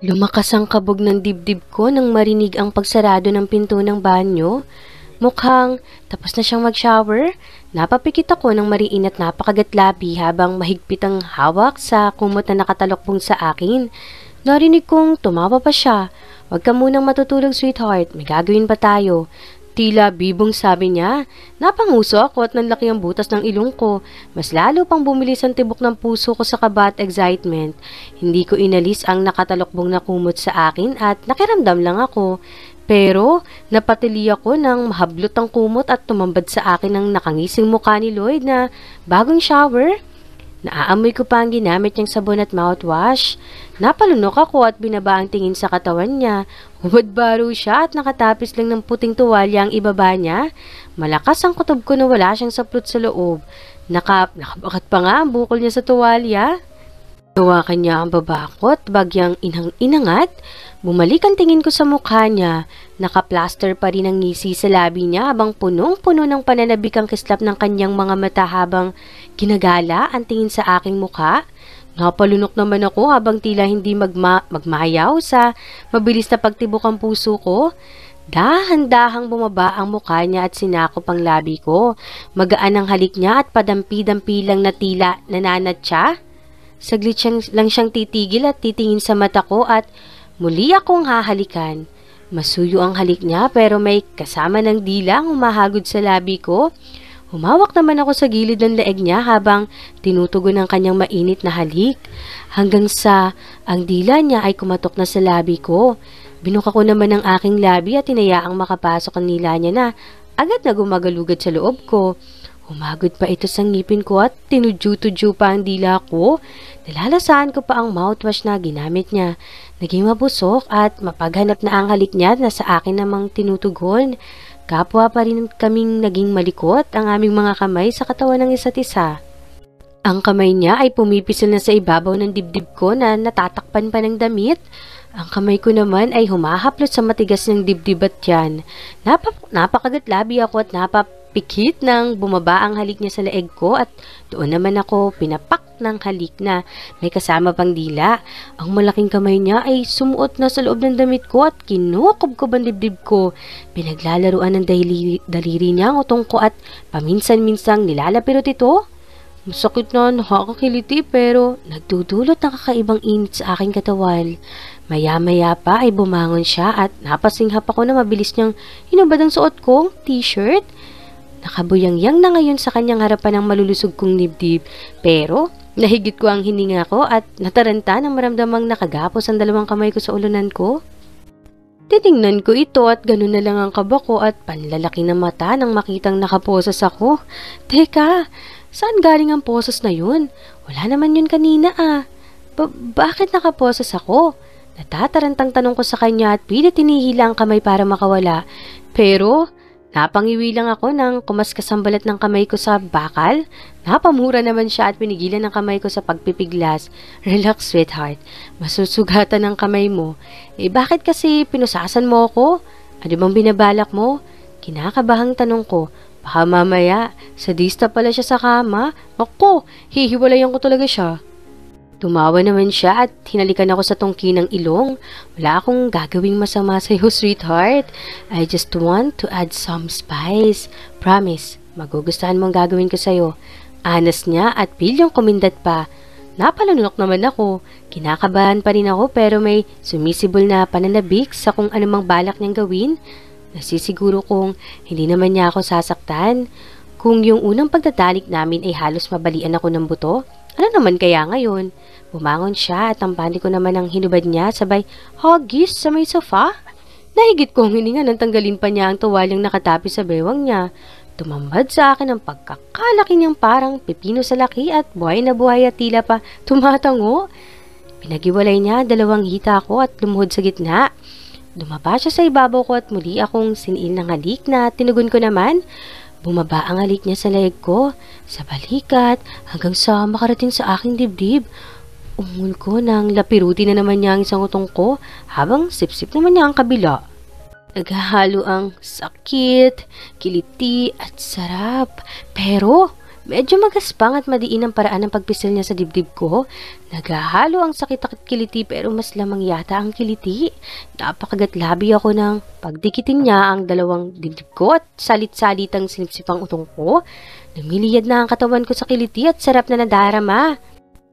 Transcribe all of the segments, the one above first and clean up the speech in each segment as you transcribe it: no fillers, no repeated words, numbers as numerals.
Lumakas ang kabog ng dibdib ko nang marinig ang pagsarado ng pinto ng banyo. Mukhang tapos na siyang mag-shower. Napapikit ako ng mariin at napakagatlabi habang mahigpit ang hawak sa kumot na nakatalokbong sa akin. Narinig kong tumawa pa siya. "Huwag ka munang matutulog, sweetheart. May gagawin pa tayo." Tila bibong sabi niya. Napanguso ako at nanlaki ang butas ng ilong ko. Mas lalo pang bumilis ang tibok ng puso ko sa kaba at excitement. Hindi ko inalis ang nakatalokbong na kumot sa akin at nakiramdam lang ako. Pero napatili ako nang mahablot ang kumot at tumambad sa akin ang nakangising mukha ni Lloyd na bagong shower. Naaamoy ko pa ang ginamit niyang sabon at mouthwash. Napalunok ako at binaba ang tingin sa katawan niya. Hubad baro siya at nakatapis lang ng puting tuwalya ang ibaba niya. Malakas ang kutob ko na wala siyang saplot sa loob. Nakabakat pa nga ang bukol niya sa tuwalya. Hawakan niya ang babakot, bagyang inangat. Bumalik ang tingin ko sa mukha niya. Nakaplaster pa rin ang ngisi sa labi niya habang punong-puno ng pananabik ang kislap ng kanyang mga mata habang ginagala ang tingin sa aking mukha. Napalunok naman ako habang tila hindi magmayaw sa mabilis na pagtibok ang puso ko. Dahan-dahang bumaba ang mukha niya at sinakop ang labi ko. Magaan ang halik niya at padampi-dampi lang na tila nananatsa. Saglit lang siyang titigil at titingin sa mata ko at muli akong hahalikan. Masuyo ang halik niya pero may kasama ng dila ang humahagod sa labi ko. Humawak naman ako sa gilid ng leeg niya habang tinutugon ang kanyang mainit na halik. Hanggang sa ang dila niya ay kumatok na sa labi ko. Binuka ko naman ang aking labi at tinayaang makapasok ang nila niya na agad na gumagalugad sa loob ko. Humagod pa ito sa ngipin ko at tinudyo-tudyo pa ang dila ko. Nalalasaan ko pa ang mouthwash na ginamit niya. Naging mabusok at mapaghanap na ang halik niya na sa akin namang tinutugon. Kapwa pa rin kaming naging malikot ang aming mga kamay sa katawan ng isa't isa. Ang kamay niya ay pumipisil na sa ibabaw ng dibdib ko na natatakpan pa ng damit. Ang kamay ko naman ay humahaplot sa matigas ng dibdib at tiyan. Napakagatlabi ako at napapikit nang bumaba ang halik niya sa leeg ko at doon naman ako pinapak ng halik na may kasama pang dila. Ang malaking kamay niya ay sumuot na sa loob ng damit ko at kinukob ang dibdib ko. Pinaglalaruan ng daliri niya ang utong ko at paminsan-minsang nilalapirot ito. Masakit na, nakakakiliti pero nagdudulot ng kakaibang init sa aking katawan. Maya-maya pa ay bumangon siya at napasinghap ako na mabilis niyang hinubad ang suot kong t-shirt. Nakabuyang-yang na ngayon sa kanyang harapan ang malulusog kong dibdib. Pero nahigit ko ang hininga ko at nataranta nang maramdamang nakagapos ang dalawang kamay ko sa ulunan ko. Titingnan ko ito at ganun na lang ang kaba ko at panlalaki ng mata nang makitang nakaposas ako. Teka, saan galing ang posas na yun? Wala naman yun kanina ah. Bakit nakaposas ako? Natatarantang tanong ko sa kanya at pilit tinihila ang kamay para makawala. Pero napangiwi lang ako nang kumaskas ang balat ng kamay ko sa bakal. Napamura naman siya at pinigilan ng kamay ko sa pagpipiglas. "Relax, sweetheart. Masusugatan ang kamay mo." Bakit kasi pinusasan mo ako? Ano bang binabalak mo? Kinakabahang tanong ko. Baka mamaya, sadista pala siya sa kama. Ako, hihiwalayan ko talaga siya. Tumawa naman siya at hinalikan ako sa tungki ng ilong. "Wala akong gagawing masama sa'yo, sweetheart. I just want to add some spice. Promise, magugustuhan mo ang gagawin ko sa'yo." Anas niya at pilyong kumindat pa. Napalunok naman ako. Kinakabahan pa rin ako pero may sumisibol na pananabik sa kung anumang balak niyang gawin. Nasisiguro kong hindi naman niya ako sasaktan. Kung yung unang pagtatalik namin ay halos mabalian ako ng buto, ano naman kaya ngayon? Bumangon siya at ang bandi ko naman ang hinubad niya sabay huggies sa may sofa. Nahigit kong hininga nang tanggalin pa niya ang tuwalyang nakatapi sa bewang niya. Tumambad sa akin ang pagkakalaki niyang parang pipino sa laki at buhay na buhay at tila pa tumatango. Pinagiwalay niya dalawang hita ko at lumuhod sa gitna. Dumapa siya sa ibabaw ko at muli akong siniil ng halik na tinugon ko naman. Bumaba ang halik niya sa leeg ko, sa balikat, hanggang sa makarating sa aking dibdib. Ungol ko nang lapiruti na naman niya ang isang utong ko habang sip-sip naman niya ang kabila. Naghahalo ang sakit, kiliti at sarap. Pero Medyo magaspang at madiin ang paraan ng pagpisil niya sa dibdib ko. Naghahalo ang sakit at kiliti pero mas lamang yata ang kiliti. Napakagatlabi ako ng pagdikitin niya ang dalawang dibdib ko at salit-salitang sinipsipang utong ko. Lumiliyad na ang katawan ko sa kiliti at sarap na nadarama.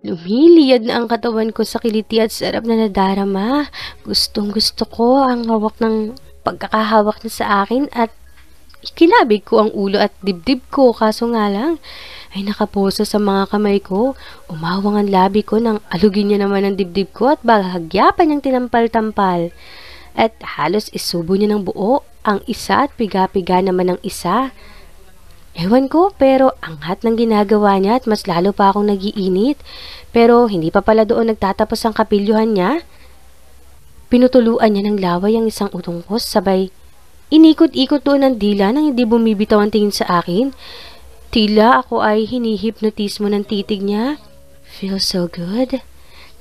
Lumiliyad na ang katawan ko sa kiliti at sarap na nadarama. Gustong gusto ko ang hawak ng pagkakahawak niya sa akin at kinabig ko ang ulo at dibdib ko, kaso nga lang ay nakaposa sa mga kamay ko. Umawang ang labi ko nang alugin niya naman ang dibdib ko at bahagya pa niyang tinampal-tampal. At halos isubo niya ng buo ang isa at piga-piga naman ang isa. Ewan ko, pero angat ng ginagawa niya at mas lalo pa akong nagiinit. Pero hindi pa pala doon nagtatapos ang kapilyuhan niya. Pinutuluan niya ng laway ang isang utungkos, sabay inikot-ikot doon ang dila nang hindi bumibitaw ang tingin sa akin. Tila ako ay hinihipnotismo ng titig niya. Feels so good?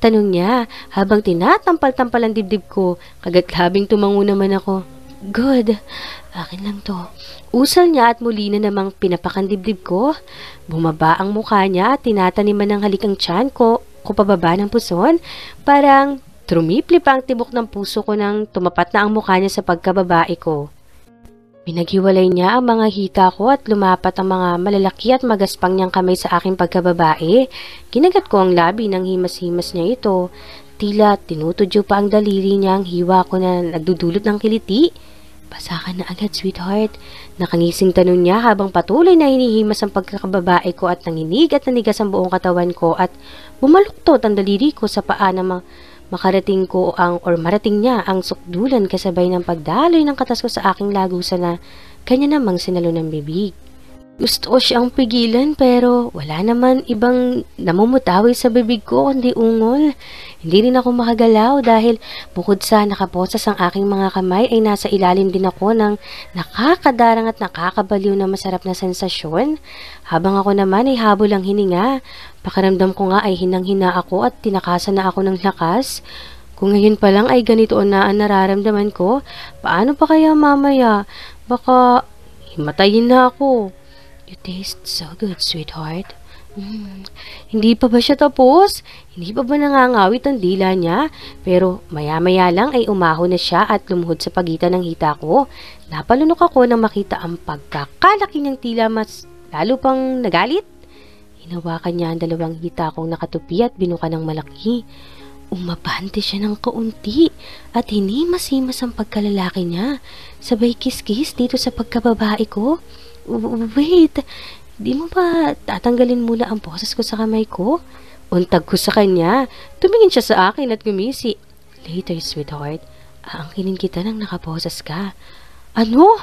Tanong niya habang tinatampal-tampal ang dibdib ko. Kagatlabing tumango naman ako. Good. Akin lang to. Usal niya at muli na namang pinapakan dibdib ko. Bumaba ang mukha niya at tinataniman ng halik ang tiyan ko pababa ng puson. Parang trumipli pa ang tibok ng puso ko nang tumapat na ang mukha niya sa pagkababae ko. Pinaghiwalay niya ang mga hita ko at lumapat ang mga malalaki at magaspang niyang kamay sa aking pagkababae. Kinagat ko ang labi ng himas-himas niya ito. Tila tinutudyo pa ang daliri niya ang hiwa ko na nagdudulot ng kiliti. Basa ka na agad, sweetheart. Nakangising tanong niya habang patuloy na hinihimas ang pagkakababae ko at nanginig at nanigas ang buong katawan ko at bumaluktot ang daliri ko sa paa na marating niya ang sukdulan kasabay ng pagdaloy ng katas ko sa aking lagusan na kanya namang sinalo ng bibig. Gusto ko siyang pigilan pero wala naman ibang namumutawi sa bibig ko kundi ungol. Hindi rin ako makagalaw dahil bukod sa nakaposas ang aking mga kamay ay nasa ilalim din ako ng nakakadarang at nakakabaliw na masarap na sensasyon. Habang ako naman ay habol ang hininga. Pakiramdam ko nga ay hinang-hina ako at tinakasan na ako ng lakas. Kung ngayon pa lang ay ganito na ang nararamdaman ko, paano pa kaya mamaya? Baka himatayin na ako. You taste so good, sweetheart. Hindi pa ba siya tapos? Hindi pa ba nangangawit ang dila niya? Pero maya-maya lang ay umahon na siya at lumuhod sa pagitan ng hita ko. Napalunok ako nang makita ang pagkakalaki niyang tila mas lalo pang nagalit. Hinawakan niya ang dalawang hita kong nakatupi at binuka ng malaki. Umabante siya ng kaunti at hinimas-himas ang pagkalalaki niya. Sabay kiss-kiss dito sa pagkababae ko. Wait, di mo ba tatanggalin muna ang boses ko sa kamay ko? Untag ko sa kanya. Tumingin siya sa akin at gumisi. Later, sweetheart. Aangkinin kita nang nakaboses ka. Ano?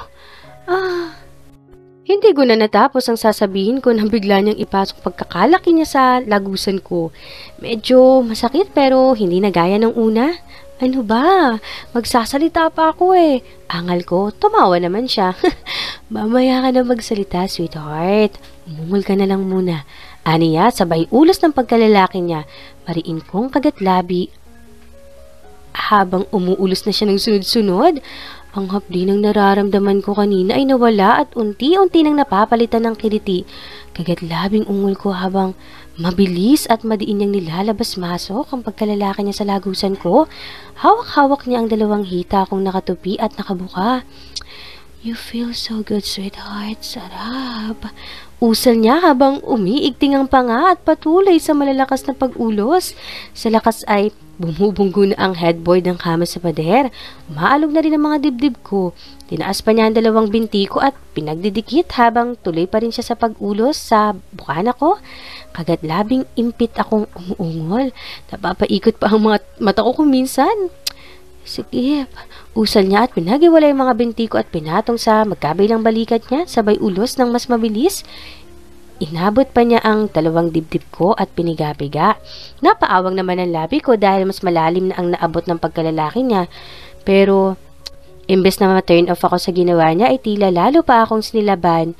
Hindi ko na natapos ang sasabihin ko nang bigla niyang ipasok pagkakalaki niya sa lagusan ko. Medyo masakit pero hindi na gaya ng una. Ano ba? Magsasalita pa ako eh. Angal ko, tumawa naman siya. Mamaya ka na magsalita, sweetheart. Umungol ka na lang muna. Aniya, sabay ulos ng pagkalalaki niya. Mariin kong kagatlabi. Habang umuulos na siya ng sunod-sunod, ang hapdi ng nararamdaman ko kanina ay nawala at unti-unti nang napapalitan ng kiliti. Kagatlabing ungol ko habang mabilis at madiin niyang nilalabas-masok ang pagkalalaki niya sa lagusan ko. Hawak-hawak niya ang dalawang hita kong nakatupi at nakabuka. You feel so good, sweetheart. Sarap. Usal niya habang umiigting ang panga at patuloy sa malalakas na pag-ulos. Sa lakas ay bumubunggo na ang headboard ng kama sa pader. Umaalog na rin ang mga dibdib ko. Tinaas pa niya ang dalawang binti ko at pinagdidikit habang tuloy pa rin siya sa pag-ulos sa bukana ko. Kagatlabing impit akong umuungol. Napapaikot pa ang mga mata ko kuminsan. Sige, usal niya at pinagiwalay ang mga binti ko at pinatong sa magkabilang balikat niya sabay ulos ng mas mabilis. Inabot pa niya ang dalawang dibdib ko at piniga-piga. Napaawang naman ang labi ko dahil mas malalim na ang naabot ng pagkalalaki niya. Pero, imbes na ma-turn off ako sa ginawa niya, ay tila lalo pa akong sinilaban.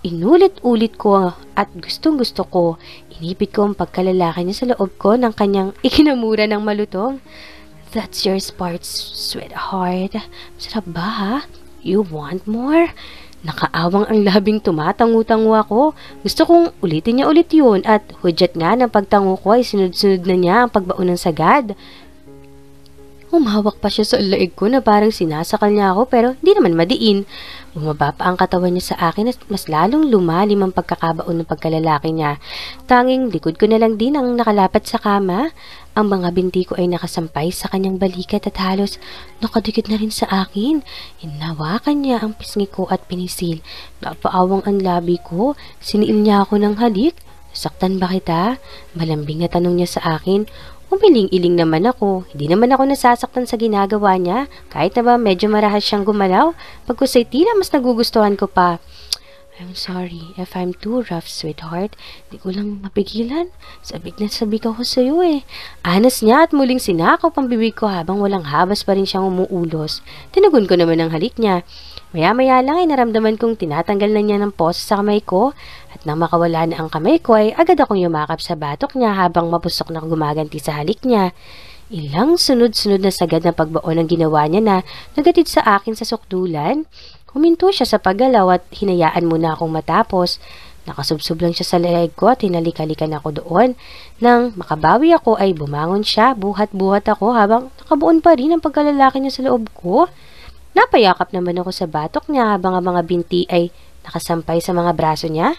Inulit-ulit ko at gustong-gusto ko. Inipit ko ang pagkalalaki niya sa loob ko ng kanyang ikinamura ng malutong. That's your sport, sweetheart. Sarap ba ha? You want more? Nakaawang ang labing tumatangu-tangu ako. Gusto kong ulitin niya ulit yun at hudyat nga ng pagtango ko ay sunod-sunod na niya ang pagbaon ng sagad. Humawak pa siya sa leeg ko na parang sinasakal niya ako pero hindi naman madiin. Bumaba pa ang katawan niya sa akin at mas lalong lumalim ang pagkakabaon ng pagkalalaki niya. Tanging likod ko na lang din ang nakalapat sa kama. Ang mga binti ko ay nakasampay sa kanyang balikat at halos nakadikit na rin sa akin. Hinawakan niya ang pisngi ko at pinisil. Napaawang ang labi ko. Siniil niya ako ng halik. Saktan ba kita? Malambing na tanong niya sa akin. Umiling-iling naman ako. Hindi naman ako nasasaktan sa ginagawa niya. Kahit na ba medyo marahas siyang gumalaw. Pagkusay tila mas nagugustuhan ko pa. I'm sorry if I'm too rough, sweetheart. Di ko lang mapigilan. Sabik na sabik ako sa'yo eh. Anas niya at muling sinakop ang bibig ko habang walang habas pa rin siyang umuulos. Tinugon ko naman ang halik niya. Maya-maya lang ay naramdaman kong tinatanggal na niya ng poses sa kamay ko at nang makawala na ang kamay ko ay agad akong yumakap sa batok niya habang mapusok na gumaganti sa halik niya. Ilang sunod-sunod na sagad na pagbaon ang ginawa niya na nagatid sa akin sa sukdulan. Huminto siya sa paggalaw at hinayaan muna akong matapos. Nakasubsob lang siya sa leeg ko at hinalik-halikan ako doon. Nang makabawi ako ay bumangon siya, buhat-buhat ako habang nakabuon pa rin ang pagkalalaki niya sa loob ko. Napayakap naman ako sa batok niya habang ang mga binti ay nakasampay sa mga braso niya.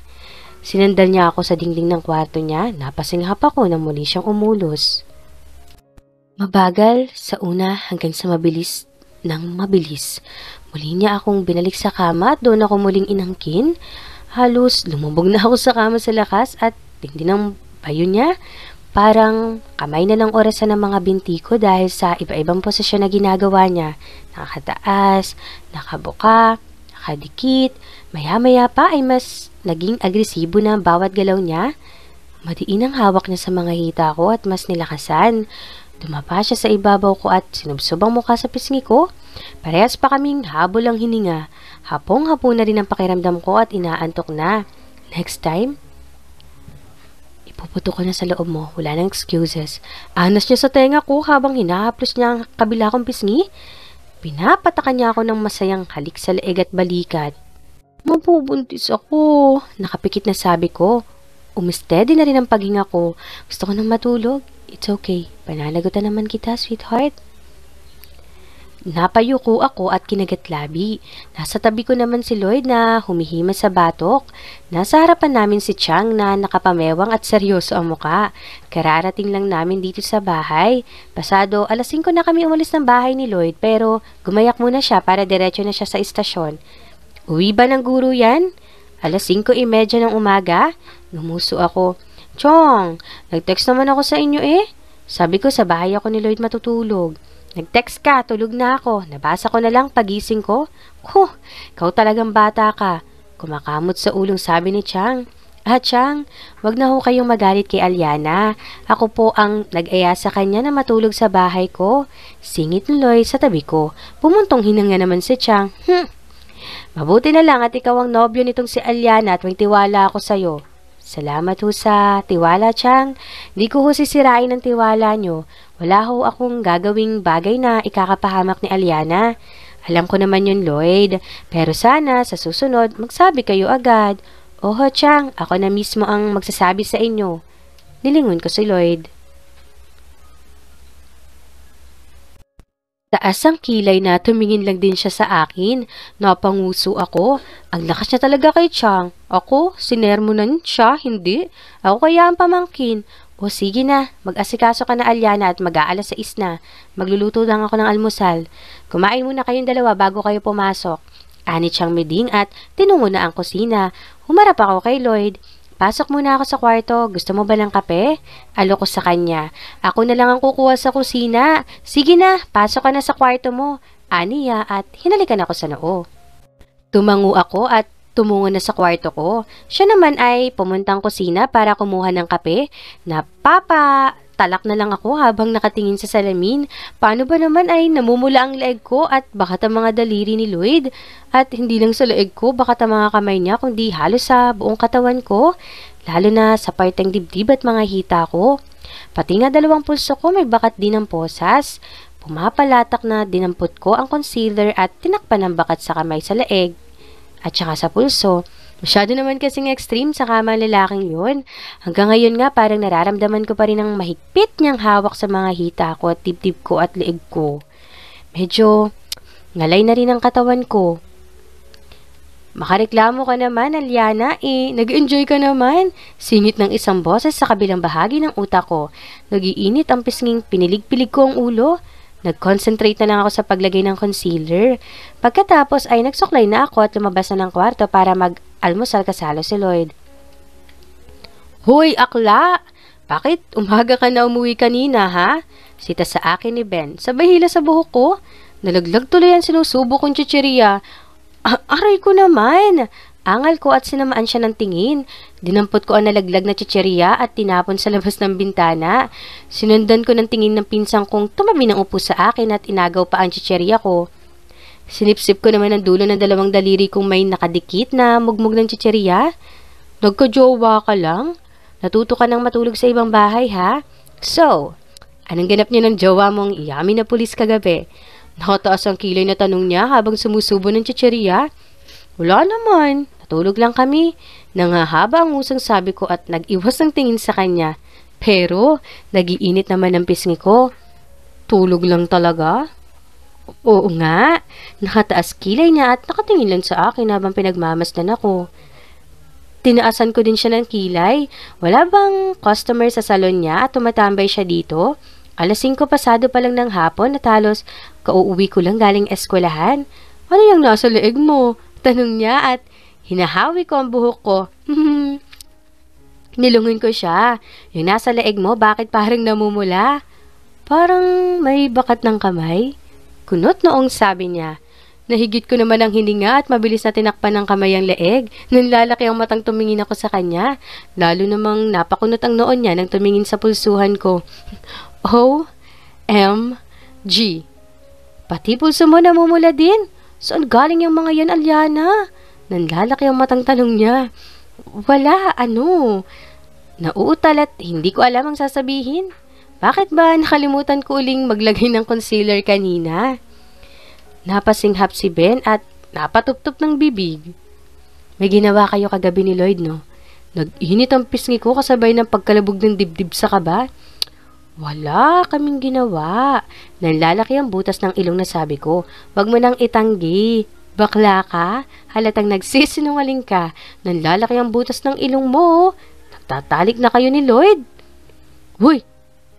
Sinandal niya ako sa dingding ng kwarto niya. Napasinghap ako nang muli siyang umulos. Mabagal sa una hanggang sa mabilis ng mabilis. Muli niya akong binalik sa kama at doon ako muling inangkin. Halos lumubog na ako sa kama sa lakas at tindi ng bayo niya. Parang kamay na ng orasan ng mga binti ko dahil sa iba-ibang posisyon na ginagawa niya. Nakataas, nakabuka, nakadikit. Maya-maya pa ay mas naging agresibo na ang bawat galaw niya. Madiin ang hawak niya sa mga hita ko at mas nilakasan. Dumapa siya sa ibabaw ko at sinubsob ang mukha sa pisngi ko. Parehas pa kaming habol ang hininga. Hapong-hapo na rin ang pakiramdam ko at inaantok na. Next time, puputo ko na sa loob mo. Wala nang excuses. Anas niya sa tenga ko habang hinahaplos niya ang kabila kong pisngi. Pinapatakan niya ako ng masayang halik sa leeg at balikat. Mabubuntis ako. Nakapikit na sabi ko. Umistedi na rin ang paghinga ko. Gusto ko nang matulog. It's okay. Pananagutan naman kita, sweetheart. Napayuko ako at kinagatlabi. Nasa tabi ko naman si Lloyd na humihima sa batok. Nasa harapan namin si Chang na nakapamewang at seryoso ang muka. Kararating lang namin dito sa bahay. Pasado, 5:00 na kami umalis ng bahay ni Lloyd pero gumayak muna siya para diretso na siya sa istasyon. Uwi ba ng guro yan? 5:30 ng umaga? Lumuso ako. Chong, nag-text naman ako sa inyo eh. Sabi ko sa bahay ako ni Lloyd matutulog. Nag-text ka, tulog na ako. Nabasa ko na lang pagising ko. Ikaw talagang bata ka. Kumakamot sa ulong sabi ni Chang. Chang, wag na ho kayong magalit kay Aliana. Ako po ang nag-aya sa kanya na matulog sa bahay ko. Singit ni Lloyd sa tabi ko. Pumuntong hinanga naman si Chang. Mabuti na lang at ikaw ang nobyo nitong si Aliana at may tiwala ako sa'yo. Salamat ho sa tiwala, Chang. Di ko ho sisirain ang tiwala nyo. Wala ho akong gagawing bagay na ikakapahamak ni Aliana. Alam ko naman yun, Lloyd. Pero sana, sa susunod, magsabi kayo agad. Oho, Chang, ako na mismo ang magsasabi sa inyo. Nilingon ko si Lloyd. Taas ang kilay na tumingin lang din siya sa akin. Napanguso ako. Ang lakas niya talaga kay Chang. Ako, sinermonan siya, hindi. Ako kaya ang pamangkin. O sige na, mag-asikaso ka na Aliana at mag-aalas 6 na. Magluluto lang ako ng almusal. Kumain muna kayong dalawa bago kayo pumasok. Ani Chang Meding at tinungo na ang kusina. Humarap ako kay Lloyd. Pasok muna ako sa kwarto. Gusto mo ba ng kape? Alok ko sa kanya. Ako na lang ang kukuha sa kusina. Sige na, pasok ka na sa kwarto mo. Aniya at hinalikan ako sa noo. Tumango ako at tumungo na sa kwarto ko. Siya naman ay pumuntang kusina para kumuha ng kape. Talak na lang ako habang nakatingin sa salamin. Paano ba naman ay namumula ang leeg ko at baka ang mga daliri ni Lloyd? At hindi lang sa leeg ko, baka ang mga kamay niya, kundi halos sa buong katawan ko. Lalo na sa parteng dibdib at mga hita ko. Pati nga 2 pulso ko may bakat din ng posas. Pumapalatak na dinampot ko ang concealer at tinakpan ng bakat sa kamay sa leeg. at saka sa pulso. Masyado naman kasing extreme sa kama ang lalaking yun. Hanggang ngayon nga parang nararamdaman ko pa rin ang mahigpit niyang hawak sa mga hita ko at dibdib ko at leeg ko. Medyo ngalay na rin ang katawan ko. Makareklamo ka naman, Aliana, nag-enjoy ka naman. Singit ng isang boses sa kabilang bahagi ng utak ko. Nagiinit ang pisnging pinilig-pilig ko ang ulo. Nag-concentrate na lang ako sa paglagay ng concealer. Pagkatapos ay nagsuklay na ako at lumabas na ng kwarto para mag-almusal kasalo si Lloyd. Hoy, akla! Bakit umaga ka na umuwi kanina, ha? Sita sa akin ni Ben. Sabay hila sa buhok ko. Nalaglag tuloy ang sinusubo kong chichirya. Aray ko naman! Angal ko at sinamaan siya ng tingin. Dinampot ko ang nalaglag na chichirya at tinapon sa labas ng bintana. Sinundan ko ng tingin ng pinsang kong tumabi ng upo sa akin at inagaw pa ang chichirya ko. Sinipsip ko naman ang dulo ng dalawang daliri kong may nakadikit na mugmug ng chichirya. Nagka-jowa ka lang? Natuto ka nang matulog sa ibang bahay, ha? So, anong ganap niya ng jowa mong yummy na pulis kagabi? Nakataas ang kilay na tanong niya habang sumusubo ng chichirya. Wala naman. Natulog lang kami. Nangahaba ang usang sabi ko at nag-iwas ng tingin sa kanya. Pero, nagiinit naman ang pisngi ko. Tulog lang talaga? Oo nga. Nakataas kilay niya at nakatingin lang sa akin habang pinagmamasdan ako. Tinaasan ko din siya ng kilay. Wala bang customer sa salon niya at tumatambay siya dito? 5:00 pasado pa lang ng hapon at halos kauuwi ko lang galing eskwelahan. Ano yung nasa leeg mo? Tanong niya at hinahawi ko ang buhok ko. Nilungin ko siya. Yung nasa leeg mo, bakit parang namumula? Parang may bakat ng kamay. Kunot noong sabi niya. Nahigit ko naman ang hininga at mabilis na tinakpan ng kamay ang leeg. Nanlalaki ang matang tumingin ako sa kanya. Lalo namang napakunot ang noon niya nang tumingin sa pulsuhan ko. O-M-G. Pati pulso mo namumula din. Saan galing yung mga yan, Aliana? Nanlalaki ang matang tanong niya. Wala, ano? Nauutal at hindi ko alam ang sasabihin. Bakit ba nakalimutan ko uling maglagay ng concealer kanina? Napasinghap si Ben at napatuptop ng bibig. May ginawa kayo kagabi ni Lloyd, no? Nag-init ang pisngi ko kasabay ng pagkalabog ng dibdib sa kaba. Wala kaming ginawa. Nanlalaki ang butas ng ilong na sabi ko. Wag mo nang itanggi. Bakla ka? Halatang nagsisinungaling ka. Nanlalaki ang butas ng ilong mo. Nagtatalik na kayo ni Lloyd. Huy!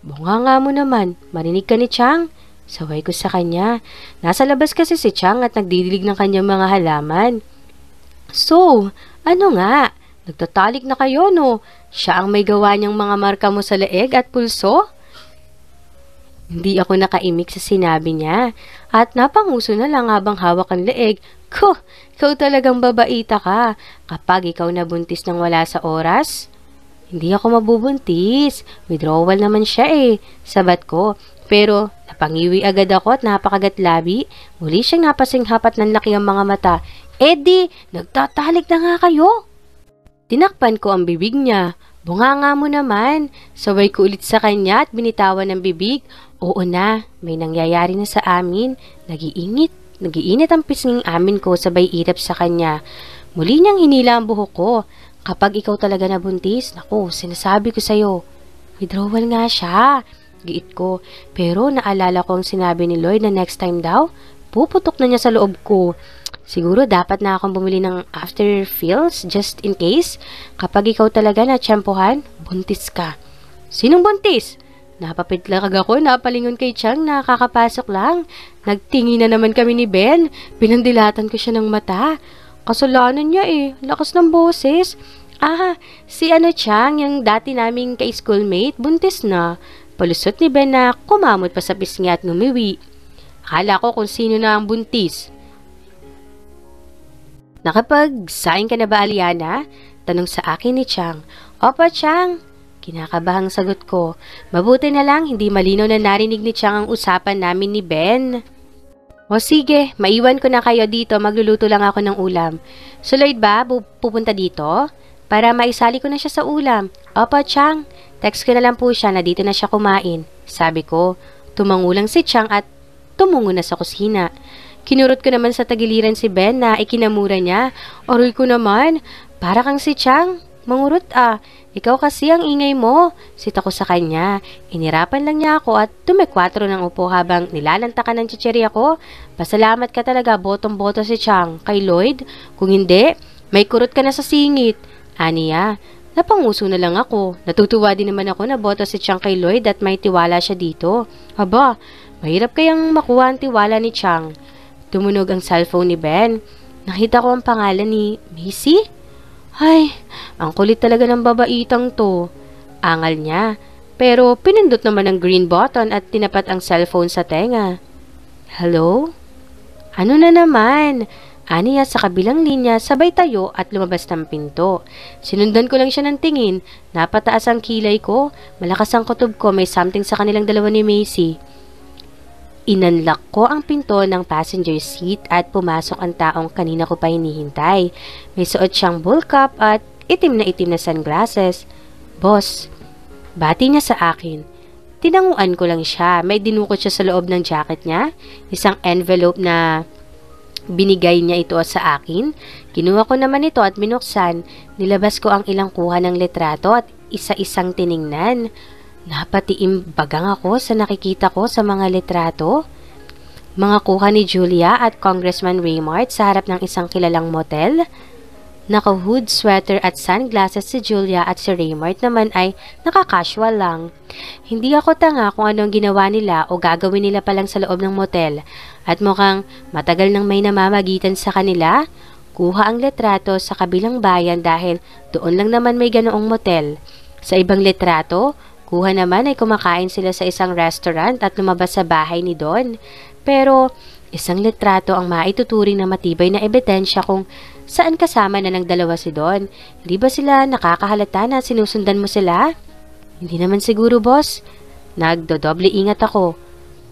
Bunganga mo naman. Marinig ka ni Chang? Saway ko sa kanya. Nasa labas kasi si Chang at nagdidilig ng kanyang mga halaman. So, ano nga? Nagtatalik na kayo, no? Siya ang may gawa niyang mga marka mo sa leeg at pulso? Hindi ako nakaimik sa sinabi niya at napanguso na lang habang hawak ang leeg. Ko, ikaw talagang babaita ka kapag ikaw nabuntis nang wala sa oras. Hindi ako mabubuntis. Withdrawal naman siya sabat ko. Pero napangiwi agad ako at napakagatlabi. Muli siyang napasinghap at nanlaki ang mga mata. Eddie, nagtatalik na nga kayo. Tinakpan ko ang bibig niya. Bunganga mo naman. Saway ko ulit sa kanya at binitawan ng bibig. Oo na, may nangyayari na sa amin. Nagiinit ang pisnging amin ko sabay irap sa kanya. Muli niyang hinila ang buhok ko. Kapag ikaw talaga nabuntis, naku, sinasabi ko sa'yo. Withdrawal nga siya. Giit ko. Pero naalala ko ang sinabi ni Lloyd na next time daw, puputok na niya sa loob ko. Siguro dapat na akong bumili ng after feels just in case. Kapag ikaw talaga na tiyempohan, buntis ka. Sinong buntis? Napapitlag ako, napalingon kay Chang na kakapasok lang. Nagtingin na naman kami ni Ben. Pinandilatan ko siya ng mata. Kasalanan niya lakas ng boses. Si Chang, yung dati naming ka-schoolmate, buntis na. Palusot ni Ben na kumamot pa sa pisngi at ngumiwi. Akala ko kung sino na ang buntis. Nakapag-sign ka na ba, Aliana? Tanong sa akin ni Chang. Opo, Chang. Kinakabahang sagot ko. Mabuti na lang, hindi malinaw na narinig ni Chang ang usapan namin ni Ben. O sige, maiwan ko na kayo dito, magluluto lang ako ng ulam. So Lloyd ba, pupunta dito? Para maisali ko na siya sa ulam. Opo, Chang. Text ko na lang po siya na dito na siya kumain. Sabi ko, tumangulang si Chang at tumungo na sa kusina. Kinurot ko naman sa tagiliran si Ben na ikinamura niya. Aroy ko naman, para kang si Chang. Mangurot ikaw kasi ang ingay mo. Sita ko sa kanya. Inirapan lang niya ako at tumekwatro ng upo habang nilalantakan ng chichirya ko. Pasalamat ka talaga, botong-boto si Chang. Kay Lloyd, kung hindi, may kurot ka na sa singit. Aniya, napanguso na lang ako. Natutuwa din naman ako na boto si Chang kay Lloyd at may tiwala siya dito. Aba, mahirap kayang makuha ang tiwala ni Chang. Tumunog ang cellphone ni Ben. Nakita ko ang pangalan ni Macy. Ay, ang kulit talaga ng babaitang to. Angal niya. Pero pinindot naman ang green button at tinapat ang cellphone sa tenga. Hello? Ano na naman? Aniya sa kabilang linya, sabay tayo at lumabas ng pinto. Sinundan ko lang siya ng tingin. Napataas ang kilay ko. Malakas ang kutob ko. May something sa kanilang dalawa ni Macy. Inunlock ko ang pinto ng passenger seat at pumasok ang taong kanina ko pa hinihintay. May suot siyang bull cap at itim na sunglasses. Boss, bati niya sa akin. Tinanguan ko lang siya. May dinukot siya sa loob ng jacket niya. Isang envelope na binigay niya ito sa akin. Kinuha ko naman ito at binuksan. Nilabas ko ang ilang kuha ng litrato at isa-isang tiningnan. Napatiimbagang ako sa nakikita ko sa mga litrato. Mga kuha ni Julia at Congressman Raymart sa harap ng isang kilalang motel. Naka-hood, sweater at sunglasses si Julia at si Raymart naman ay naka-casual lang. Hindi ako tanga kung anong ginawa nila o gagawin nila palang sa loob ng motel. At mukhang matagal nang may namamagitan sa kanila. Kuha ang litrato sa kabilang bayan dahil doon lang naman may ganoong motel. Sa ibang litrato, kuha naman ay kumakain sila sa isang restaurant at lumabas sa bahay ni Don. Pero isang litrato ang maituturing na matibay na ebidensya kung saan kasama na ng dalawa si Don. Hindi ba sila nakakahalata na sinusundan mo sila? Hindi naman siguro, boss. Nagdodoble ingat ako.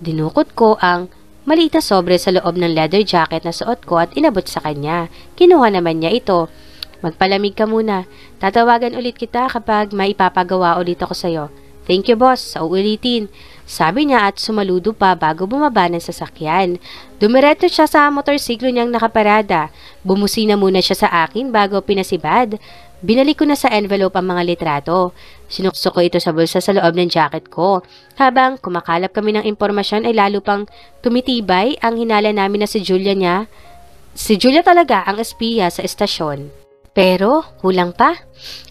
Dinukot ko ang maliit na sobre sa loob ng leather jacket na suot ko at inabot sa kanya. Kinuha naman niya ito. Magpalamig ka muna. Tatawagan ulit kita kapag maipapagawa ulit ako sa'yo. Thank you, boss. Sa uulitin. Sabi niya at sumaludo pa bago bumaba ng sasakyan. Dumiretso siya sa motorsiklo niyang nakaparada. Bumusina muna siya sa akin bago pinasibad. Binalik ko na sa envelope ang mga litrato. Sinuksok ko ito sa bulsa sa loob ng jacket ko. Habang kumakalap kami ng impormasyon ay lalo pang tumitibay ang hinala namin na si Julia niya. Si Julia talaga ang espiya sa estasyon. Pero, kulang pa.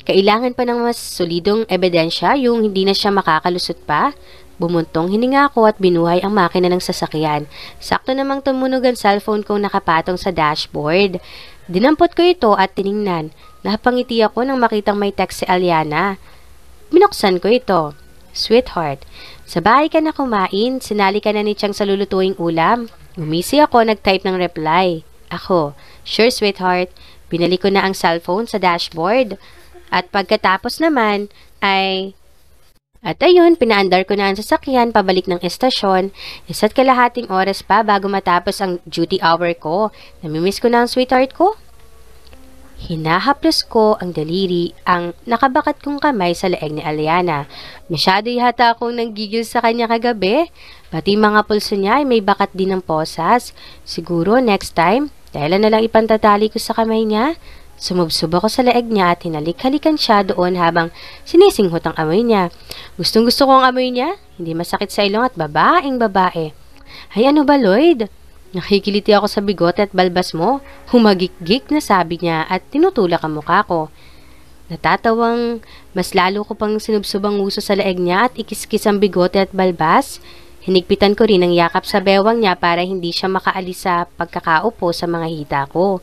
Kailangan pa ng mas solidong ebidensya yung hindi na siya makakalusot pa. Bumuntong hininga ko at binuhay ang makina ng sasakyan. Sakto namang tumunog ang cellphone kong nakapatong sa dashboard. Dinampot ko ito at tiningnan. Napangiti ako nang makitang may text si Aliana. Binuksan ko ito. Sweetheart, sa bahay ka na kumain, sinali ka na ni Chang sa lulutuing ulam. Umisi ako, nag-type ng reply. Ako, sure sweetheart. Binalik ko na ang cellphone sa dashboard. At pagkatapos naman ay... At ayun, pinaandar ko na ang sasakyan pabalik ng estasyon. Isa't kalahating oras pa bago matapos ang duty hour ko. Namimiss ko na ang sweetheart ko. Hinahaplos ko ang daliri ang nakabakat kong kamay sa leeg ni Aliana. Masyado yata akong nanggigil sa kanya kagabi. Pati mga pulso niya ay may bakat din ng posas. Siguro next time, dahil na lang ipantatali ko sa kamay niya. Sumubsob ako sa leeg niya at hinalik-halikan siya doon habang sinisinghot ang amoy niya. Gustong-gusto ko ang amoy niya. Hindi masakit sa ilong at babaeng babae. Ay ano ba, Lloyd? Nakikiliti ako sa bigote at balbas mo. Humagik-gik na sabi niya at tinutulak ang mukha ko. Natatawang mas lalo ko pang sinubsob ang uso sa leeg niya at ikiskis ang bigote at balbas. Hinigpitan ko rin ang yakap sa bewang niya para hindi siya makaalis sa pagkakaupo sa mga hita ko.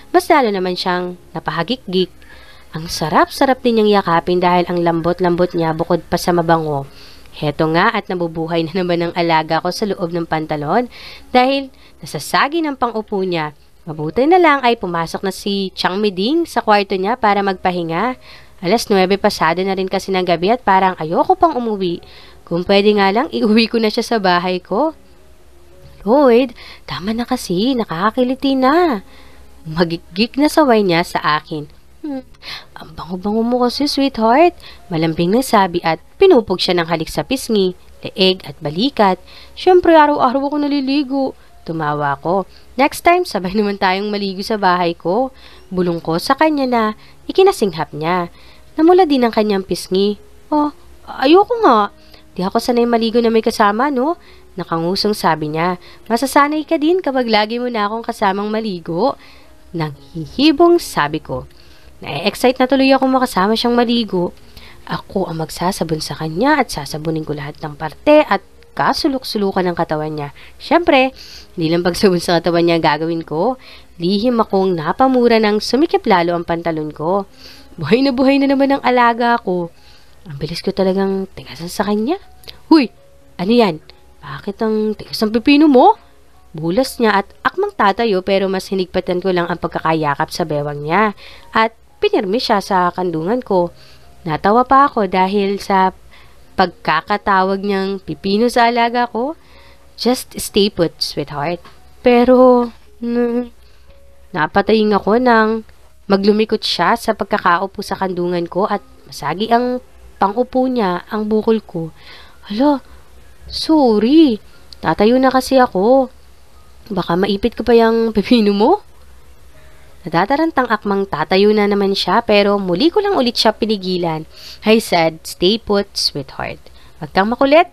Mas lalo naman siyang napahagik-gik. Ang sarap-sarap din niyang yakapin dahil ang lambot-lambot niya bukod pa sa mabango. Heto nga at nabubuhay na naman ang alaga ko sa loob ng pantalon dahil nasasagi ng pang-upo niya. Mabuti na lang ay pumasok na si Chang Miding sa kwarto niya para magpahinga. 9:00 pasado na rin kasi ng gabi at parang ayoko pang umuwi. Kung pwede nga lang, iuwi ko na siya sa bahay ko. Lloyd, tama na kasi, nakakakiliti na. Magigik na saway niya sa akin. Ang bango-bango mo kasi, sweetheart. Malambing na sabi at pinupog siya ng halik sa pisngi. leeg at balikat. Siyempre, araw-araw ako naliligo. Tumawa ko. Next time, sabay naman tayong maligo sa bahay ko. Bulong ko sa kanya na ikinasinghap niya. Namula din ang kanyang pisngi. Oh, ayoko nga. Di ako sanay maligo na may kasama, no? Nakangusong sabi niya. Masasanay ka din kapag lagi mo na akong kasamang maligo. Nang hihibong sabi ko. Na-excite na tuloy akong makasama siyang maligo. Ako ang magsasabon sa kanya at sasabunin ko lahat ng parte at kasulok-sulukan ng katawan niya. Siyempre, hindi lang pagsabon sa katawan niya gagawin ko. Lihim akong napamura ng sumikip lalo ang pantalon ko. Buhay na naman ang alaga ko. Ang bilis ko talagang tigasan sa kanya. Huy, ano yan? Bakit ang tigas ng pipino mo? Bulas niya at akmang tatayo pero mas hinigpatan ko lang ang pagkakayakap sa bewang niya. At pinirmi siya sa kandungan ko. Natawa pa ako dahil sa pagkakatawag niyang pipino sa alaga ko. Just stay put, sweetheart. Pero, napatayin ako nang maglumikot siya sa pagkakaupo sa kandungan ko at masagi ang pangupo niya ang bukol ko. Hala, sorry. Tatayo na kasi ako. Baka maipit ko pa yung pipino mo? Natatarantang akmang tatayo na naman siya pero muli ko lang ulit siya pinigilan. I said, stay put, sweetheart. Wag kang makulit.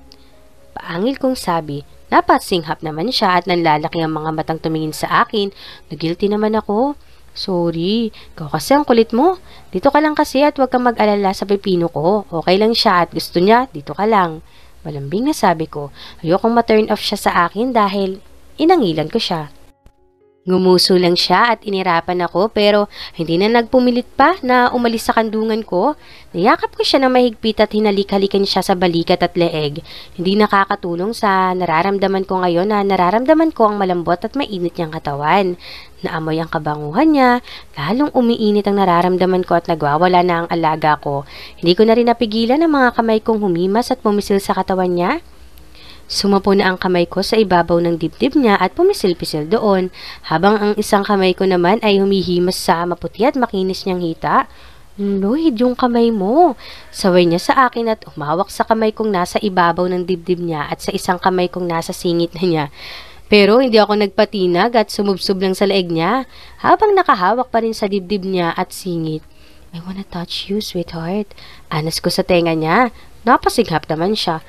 Paangil kong sabi. Napasinghap naman siya at nanlalaki ang mga matang tumingin sa akin. Nagilty naman ako. Sorry, ikaw kasi ang kulit mo. Dito ka lang kasi at wag kang mag-alala sa pipino ko. Okay lang siya at gusto niya, dito ka lang. Malambing na sabi ko. Ayokong ma-turn off siya sa akin dahil inangilan ko siya. Ngumuso lang siya at inirapan ako pero hindi na nagpumilit pa na umalis sa kandungan ko. Niyakap ko siya ng mahigpit at hinalik-halikan siya sa balikat at leeg. Hindi nakakatulong sa nararamdaman ko ngayon na nararamdaman ko ang malambot at mainit niyang katawan. Naamoy ang kabanguhan niya, lalong umiinit ang nararamdaman ko at nagwawala na ang alaga ko. Hindi ko na rin napigilan ang mga kamay kong humimas at pumisil sa katawan niya. Sumapo na ang kamay ko sa ibabaw ng dibdib niya at pumisil-pisil doon, habang ang isang kamay ko naman ay humihimas sa maputi at makinis niyang hita. Lloyd, yung kamay mo. Saway niya sa akin at umawak sa kamay kong nasa ibabaw ng dibdib niya at sa isang kamay kong nasa singit na niya. Pero hindi ako nagpatinag at sumubsob lang sa leeg niya, habang nakahawak pa rin sa dibdib niya at singit. I wanna touch you, sweetheart. Anas ko sa tenga niya. Napasinghap naman siya.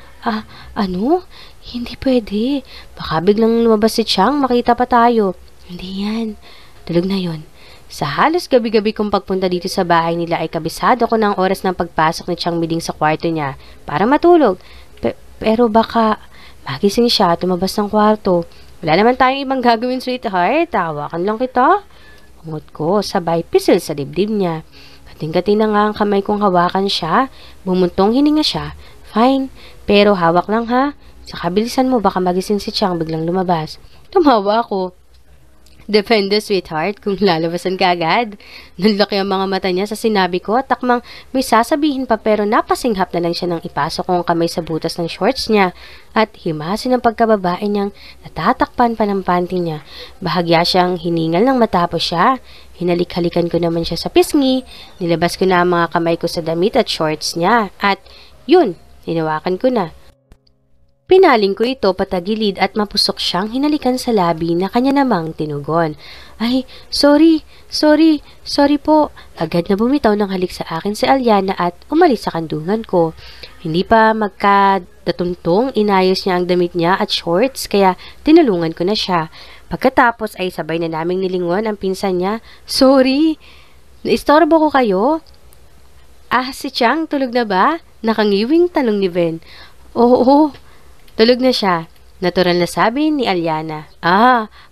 Ano? Hindi pwede. Baka biglang lumabas si Chang, makita pa tayo. Hindi yan. Tulog na yon. Sa halos gabi-gabi kong pagpunta dito sa bahay nila ay kabisado ko ng oras ng pagpasok ni Chang Miding sa kwarto niya para matulog. Pero baka magising siya at tumabas ng kwarto. Wala naman tayong ibang gagawin, sweetheart. Tawakan lang kita. Ungot ko, sabay pisil sa dibdib niya. Kating-kating na nga ang kamay kong hawakan siya. Bumuntong hininga siya. Fine. Pero hawak lang ha. Sa kabilisan mo, baka magising si Chang biglang lumabas. Tumawa ako. Depende, sweetheart, kung lalabasan ka agad. Nanlaki ang mga mata niya sa sinabi ko at takmang may sasabihin pa pero napasinghap na lang siya nang ipasok ko ang kamay sa butas ng shorts niya at himasin ang pagkababae niyang natatakpan pa ng panty niya. Bahagya siyang hiningal nang matapos siya. Hinalik-halikan ko naman siya sa pisngi. Nilabas ko na ang mga kamay ko sa damit at shorts niya. At yun, hinawakan ko na. Pinaling ko ito patagilid at mapusok siyang hinalikan sa labi na kanya namang tinugon. Ay, sorry po. Agad na bumitaw ng halik sa akin si Aliana at umalis sa kandungan ko. Hindi pa magkadatuntong inayos niya ang damit niya at shorts kaya tinulungan ko na siya. Pagkatapos ay sabay na naming nilingon ang pinsan niya. Sorry, naistorbo ko kayo? Si Chang, tulog na ba? Nakangiwing tanong ni Ben. Oo. Tulog na siya. Natural na sabi ni Aliana.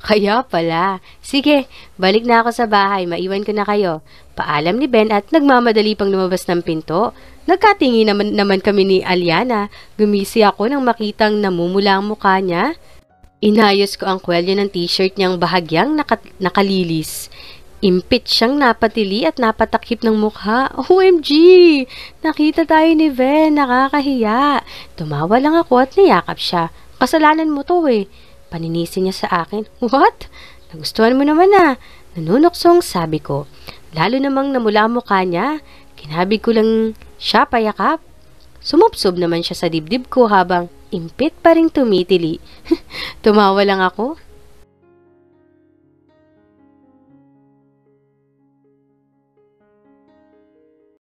Kaya pala. Sige, balik na ako sa bahay. Maiwan ko na kayo. Paalam ni Ben at nagmamadali pang lumabas ng pinto. Nagkatingi naman kami ni Aliana. Gumisi ako nang makitang namumula ang mukha niya. Inayos ko ang kwelyo ng t-shirt niyang bahagyang nakalilis. Impit siyang napatili at napatakip ng mukha. OMG! Nakita tayo ni Ben. Nakakahiya. Tumawa lang ako at niyakap siya. Kasalanan mo to eh. Paninisi niya sa akin. What? Nagustuhan mo naman Nanunuksong sabi ko. Lalo namang namula ang mukha niya. Kinabig ko lang siya payakap. Sumubsob naman siya sa dibdib ko habang impit pa ring tumitili. Tumawa lang ako